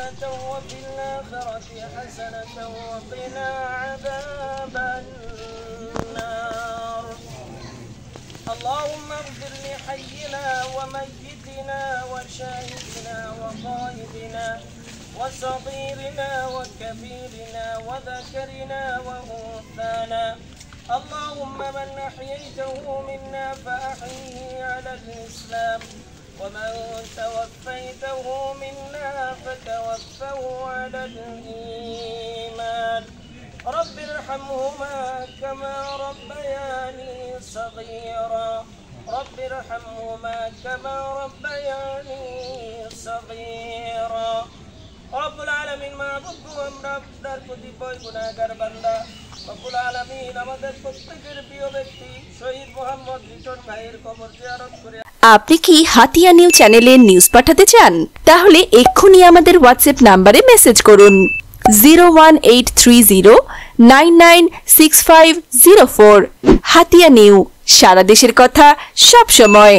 حسنة وفي الآخرة حسنة وقنا عذاب النار. اللهم اغفر لحينا وميتنا وشاهدنا وغائبنا وصغيرنا وكبيرنا وذكرنا وأنثانا. اللهم من أحييته منا فأحيه على الإسلام، ومن توفيته منا فتوفه على الإيمان. رب ارحمهما كما ربياني صغيرا. رب ارحمهما كما ربياني صغيرا. রব্বুল আলামিন মাবুদ আমরা আপনার প্রতি বই গুনাহগার বান্দা। রব্বুল আলামিন আমাদের প্রত্যেকের প্রিয় ব্যক্তি শহীদ মোহাম্মদ লিটন ভাইয়ের কবর জিয়ারত করে। আপনি কি হাতিয়া নিউজ চ্যানেলে নিউজ পাঠাতে চান? তাহলে এক্ষুনি আমাদের হোয়াটসঅ্যাপ নম্বরে মেসেজ করুন 01830996504। হাতিয়া নিউজ, সারা দেশের কথা সব সময়।